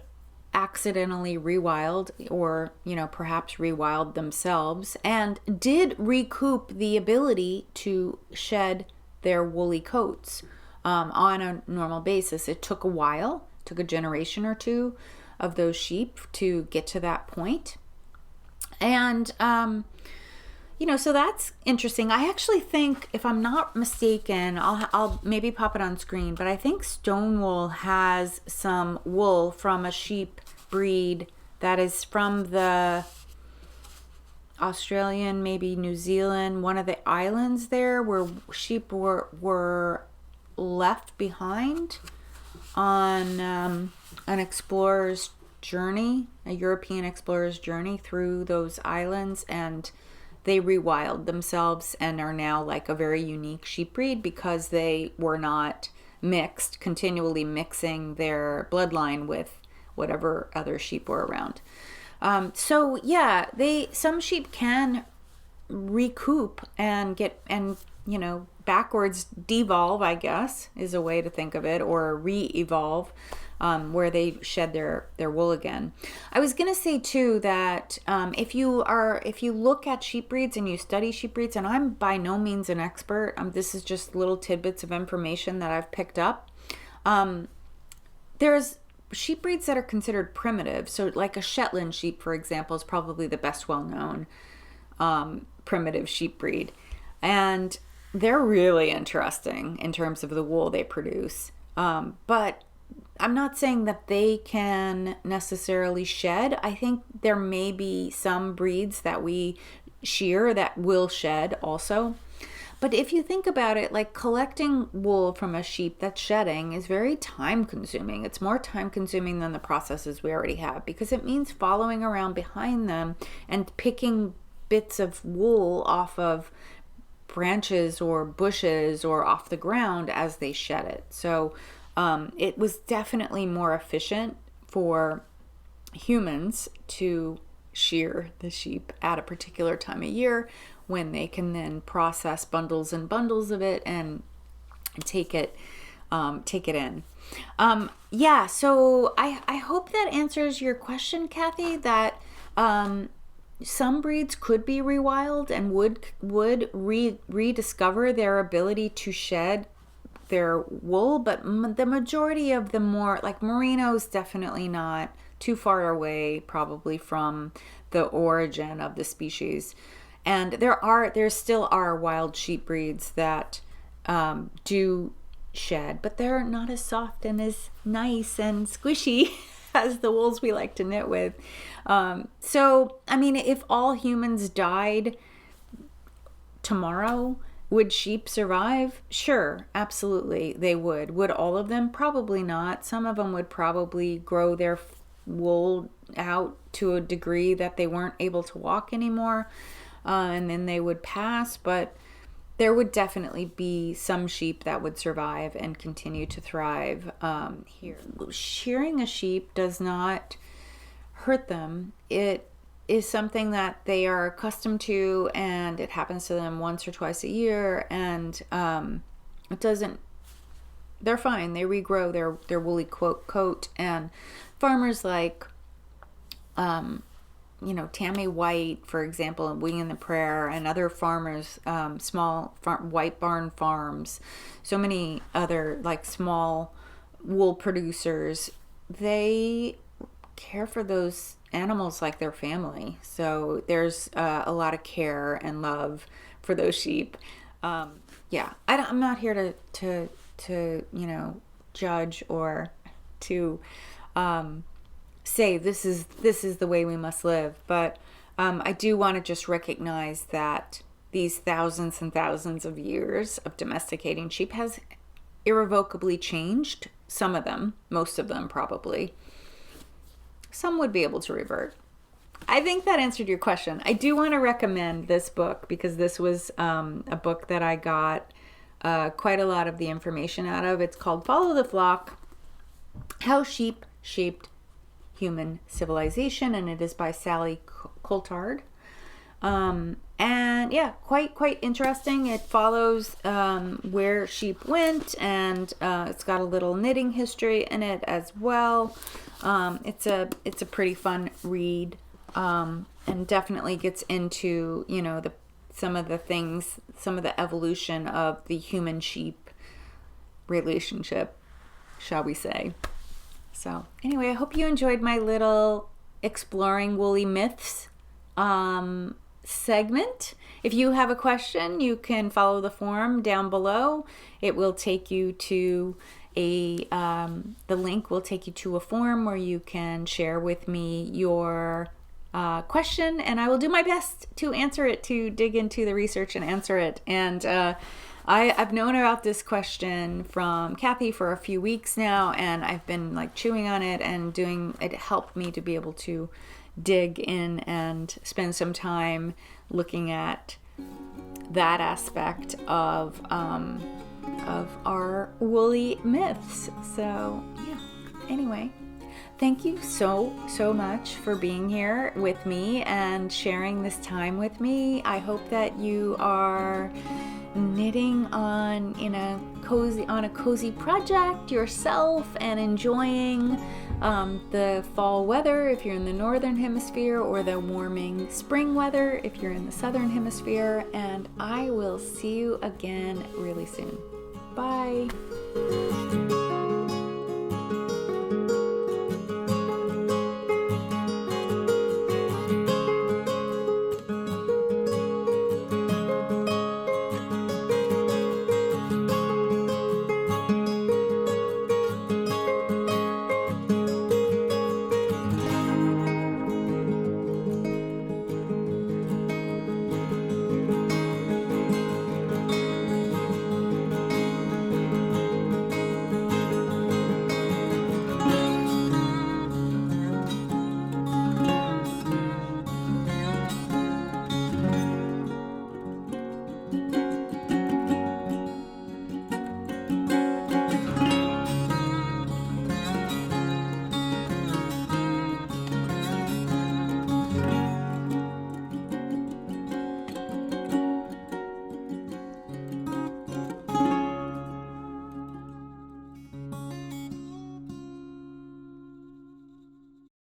accidentally rewild, or perhaps rewild themselves, and did recoup the ability to shed their woolly coats on a normal basis. It took a while, took a generation or two of those sheep to get to that point. And so that's interesting. I actually think, if I'm not mistaken, I'll maybe pop it on screen, but I think Stonewall has some wool from a sheep breed that is from the Australian, maybe New Zealand, one of the islands there, where sheep were left behind on an explorer's journey, a European explorer's journey through those islands, and they rewild themselves and are now like a very unique sheep breed because they were not continually mixing their bloodline with whatever other sheep were around. So yeah, some sheep can recoup and backwards devolve, I guess, is a way to think of it, or re-evolve, where they shed their wool again. I was gonna say too that if you look at sheep breeds and you study sheep breeds, and I'm by no means an expert, this is just little tidbits of information that I've picked up. There's sheep breeds that are considered primitive. So like a Shetland sheep, for example, is probably the best well-known primitive sheep breed. And they're really interesting in terms of the wool they produce. But I'm not saying that they can necessarily shed. I think there may be some breeds that we shear that will shed also. But if you think about it, like collecting wool from a sheep that's shedding is very time consuming. It's more time consuming than the processes we already have, because it means following around behind them and picking bits of wool off of branches or bushes or off the ground as they shed it. So it was definitely more efficient for humans to shear the sheep at a particular time of year, when they can then process bundles and bundles of it and take it in. So I hope that answers your question, Kathy, that some breeds could be rewild and would rediscover their ability to shed their wool, but the majority of the more, like merino's, definitely not, too far away probably from the origin of the species. And there still are wild sheep breeds that do shed, but they're not as soft and as nice and squishy as the wools we like to knit with. So, I mean, if all humans died tomorrow, would sheep survive? Sure, absolutely, they would. Would all of them? Probably not. Some of them would probably grow their wool out to a degree that they weren't able to walk anymore, and then they would pass. But there would definitely be some sheep that would survive and continue to thrive here. Shearing a sheep does not hurt them. It is something that they are accustomed to, and it happens to them once or twice a year, and they're fine. They regrow their woolly coat, and farmers like Tammy White, for example, and Wing in the Prayer, and other farmers, White Barn Farms, so many other like small wool producers, they care for those animals like their family. So there's a lot of care and love for those sheep. I'm not here to judge or to say this is the way we must live. But I do want to just recognize that these thousands and thousands of years of domesticating sheep has irrevocably changed. Some of them, most of them probably. Some would be able to revert. I think that answered your question. I do want to recommend this book because this was a book that I got quite a lot of the information out of. It's called Follow the Flock, How Sheep Shaped Human Civilization, and it is by Sally Coulthard. And yeah, quite interesting. It follows where sheep went, and it's got a little knitting history in it as well. It's a pretty fun read, and definitely gets into, you know, some of the evolution of the human sheep relationship, shall we say. So anyway, I hope you enjoyed my little exploring woolly myths segment. If you have a question, you can follow the form down below. It will take you to the link will take you to a form where you can share with me your question, and I will do my best to answer it, to dig into the research and answer it. And I've known about this question from Kathy for a few weeks now, and I've been like chewing on it and it helped me to be able to dig in and spend some time looking at that aspect of our woolly myths. So yeah, anyway, thank you so much for being here with me and sharing this time with me. I hope that you are knitting on a cozy project yourself and enjoying the fall weather if you're in the northern hemisphere, or the warming spring weather if you're in the southern hemisphere. And I will see you again really soon. Bye.